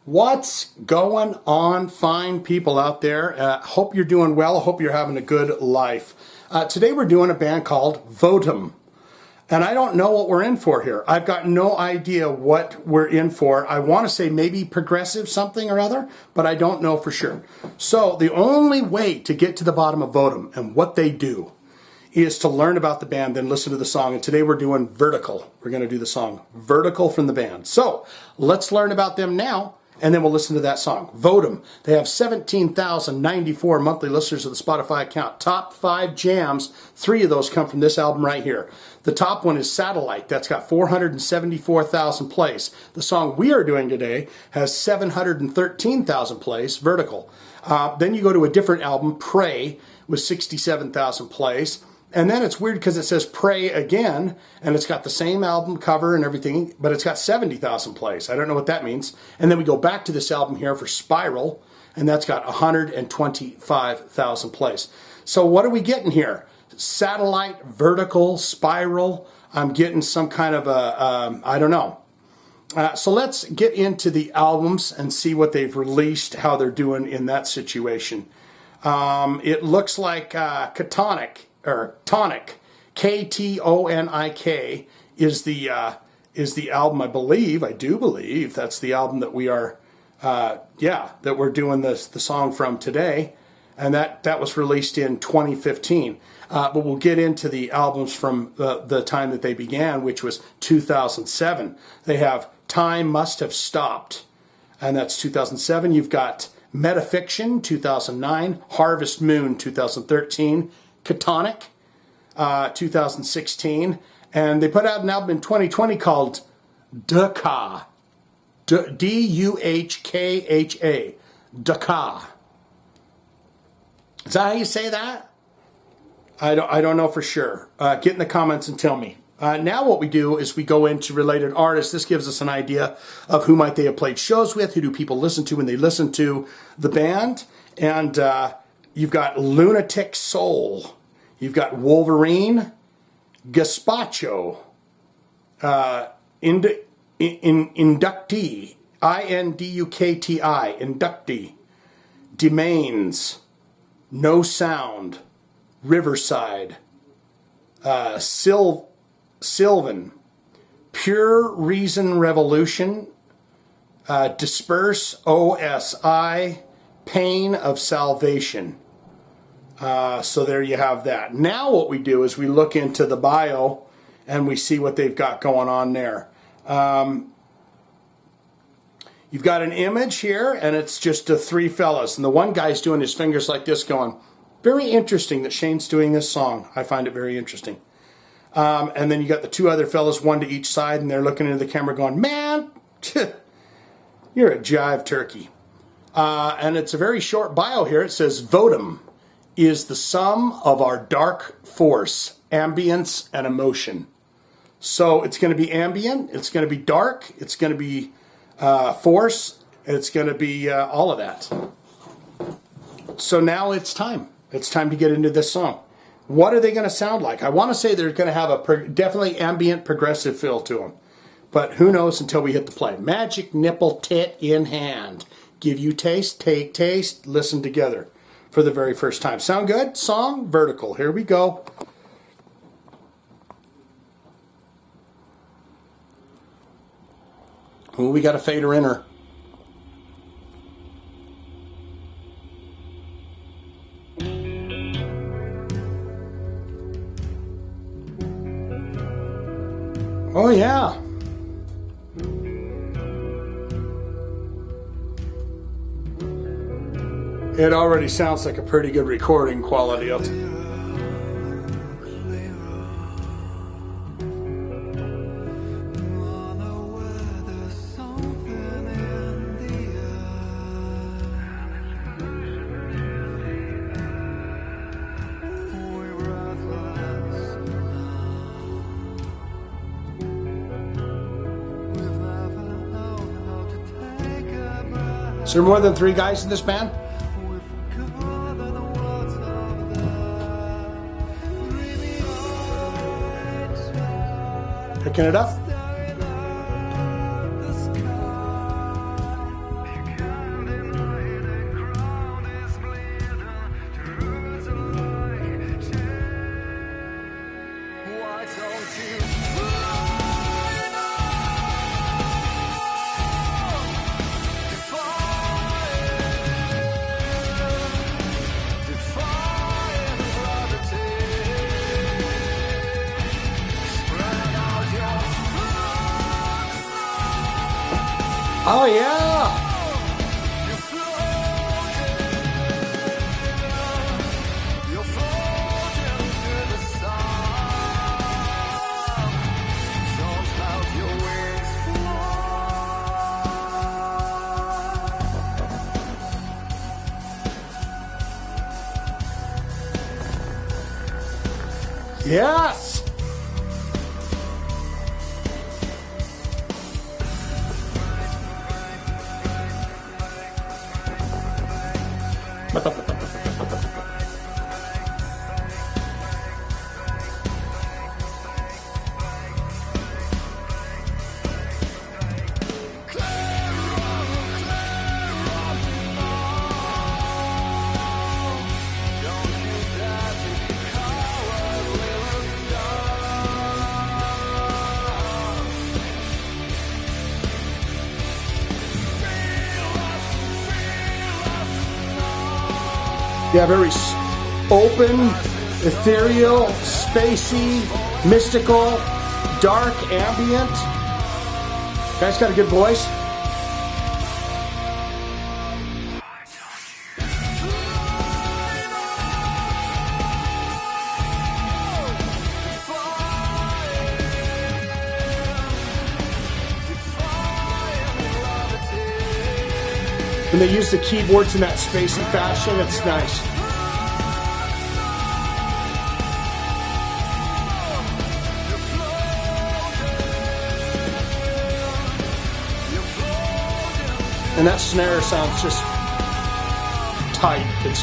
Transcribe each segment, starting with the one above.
What's going on, fine people out there? Hope you're doing well. Hope you're having a good life. Today we're doing a band called Votem. And I don't know what we're in for here. I've got no idea what we're in for. I want to say maybe progressive something or other, but I don't know for sure. So the only way to get to the bottom of Votem and what they do is to learn about the band, then listen to the song. And today we're doing Vertical. We're going to do the song Vertical from the band. So let's learn about them now, and then we'll listen to that song. Votem. They have 17,094 monthly listeners of the Spotify account. Top 5 jams. 3 of those come from this album right here. The top one is Satellite. That's got 474,000 plays. The song we are doing today has 713,000 plays, Vertical. Then you go to a different album, Pray, with 67,000 plays. And then it's weird because it says Pray Again, and it's got the same album cover and everything, but it's got 70,000 plays. I don't know what that means. And then we go back to this album here for Spiral, and that's got 125,000 plays. So what are we getting here? Satellite, Vertical, Spiral. I'm getting some kind of a, I don't know. So let's get into the albums and see what they've released, how they're doing in that situation. It looks like Tonic, K-T-O-N-I-K, is the album, I do believe that's the album that we are, that we're doing the song from today, and that was released in 2015. But we'll get into the albums from the time that they began, which was 2007. They have Time Must Have Stopped, and that's 2007. You've got Metafiction, 2009, Harvest Moon, 2013, Tonic, 2016, and they put out an album in 2020 called Duhkha, D-U-H-K-H-A, Duhkha. Is that how you say that? I don't know for sure. Get in the comments and tell me. Now what we do is we go into related artists. This gives us an idea of who might they have played shows with, who do people listen to when they listen to the band. And you've got Lunatic Soul. You've got Wolverine, Gazpacho, Inductee, I-N-D-U-K-T-I, Inductee, Demains, No Sound, Riverside, Sylvan, Pure Reason Revolution, Disperse, O-S-I, Pain of Salvation. So there you have that. Now what we do is we look into the bio and we see what they've got going on there. You've got an image here, and it's just 3 fellas. And the one guy's doing his fingers like this going, very interesting that Shane's doing this song. I find it very interesting. And then you got the 2 other fellas, one to each side, and they're looking into the camera going, man, you're a jive turkey. And it's a very short bio here. It says, Votem is the sum of our dark force, ambience, and emotion. So it's going to be ambient, it's going to be dark, it's going to be force, and it's going to be all of that. So now it's time. It's time to get into this song. What are they going to sound like? I want to say they're going to have a definitely ambient, progressive feel to them. But who knows until we hit the play. Magic nipple tit in hand. Give you taste, take taste, listen together for the very first time. Sound good? Song, Vertical. Here we go. Ooh, we got a fader in her. Oh, yeah. It already sounds like a pretty good recording quality. Is there more than 3 guys in this band? Picking it up. Oh, yeah. Yes. Yeah, very open, ethereal, spacey, mystical, dark, ambient. Guy's got a good voice. And they use the keyboards in that spacey fashion. It's nice. And that snare sounds just tight. It's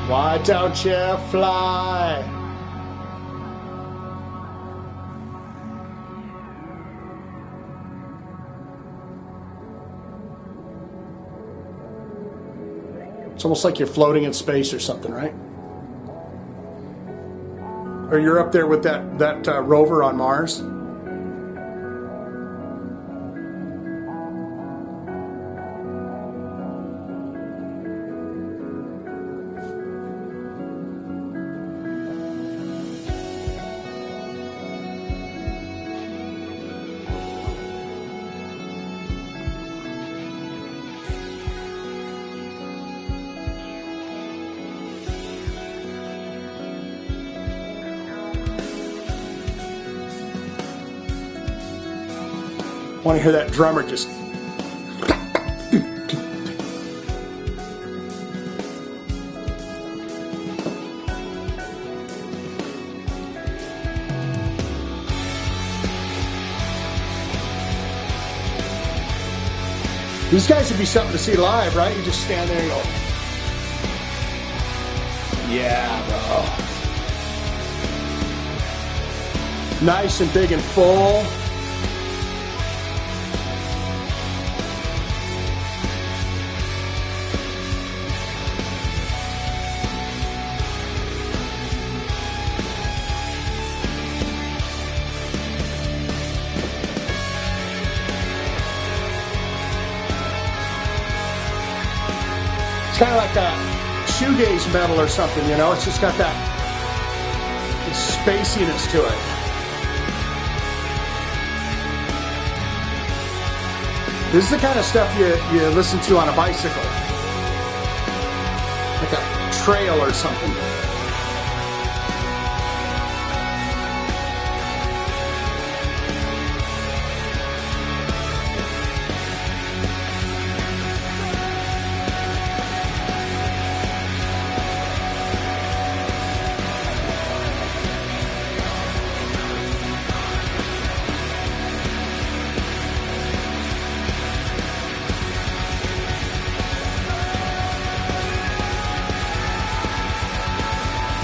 why don't you fly? It's almost like you're floating in space or something, right? Or you're up there with that rover on Mars. Want to hear that drummer just... These guys would be something to see live, right? You just stand there and go, yeah, bro. Nice and big and full. Kind of like a shoegaze metal or something, you know? It's just got that spaciness to it. This is the kind of stuff you listen to on a bicycle. Like a trail or something.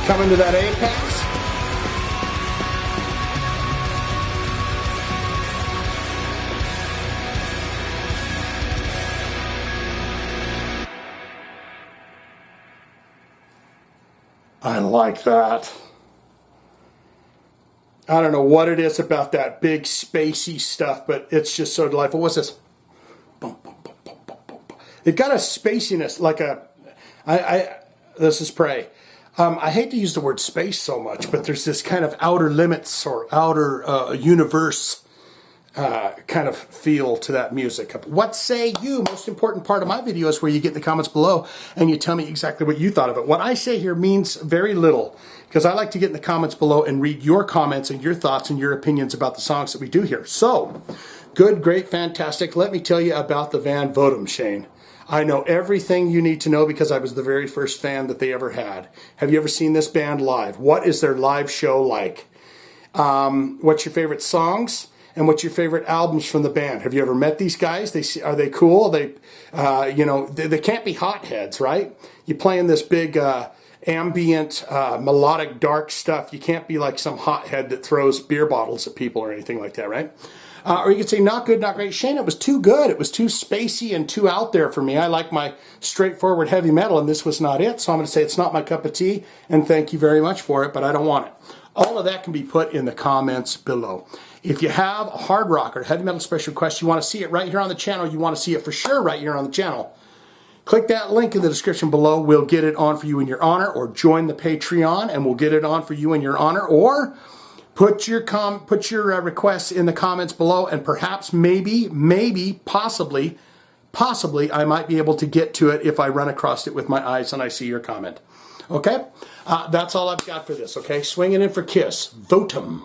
Coming to that apex. I like that. I don't know what it is about that big spacey stuff, but it's just so delightful. What's this? Boom, boom, boom, boom, boom, boom. It got a spaciness, like a. This is Prey. I hate to use the word space so much, but there's this kind of outer limits or outer universe kind of feel to that music. What say you? Most important part of my video is where you get in the comments below and you tell me exactly what you thought of it. What I say here means very little, because I like to get in the comments below and read your comments and your thoughts and your opinions about the songs that we do here. So, good, great, fantastic. Let me tell you about the band Votem, Shane. I know everything you need to know because I was the very first fan that they ever had. Have you ever seen this band live? What is their live show like? What's your favorite songs? And what's your favorite albums from the band? Have you ever met these guys? Are they cool? They can't be hotheads, right? You're playing this big ambient, melodic, dark stuff. You can't be like some hothead that throws beer bottles at people or anything like that, right? Or you could say, not good, not great. Shane, it was too good. It was too spacey and too out there for me. I like my straightforward heavy metal, and this was not it. So I'm going to say it's not my cup of tea, and thank you very much for it, but I don't want it. All of that can be put in the comments below. If you have a hard rock or heavy metal special request, you want to see it right here on the channel, you want to see it for sure right here on the channel, click that link in the description below. We'll get it on for you in your honor, or join the Patreon and we'll get it on for you in your honor, or put your requests in the comments below, and perhaps, maybe, possibly, I might be able to get to it if I run across it with my eyes and I see your comment. Okay? That's all I've got for this, okay? Swinging in for KISS. Votem.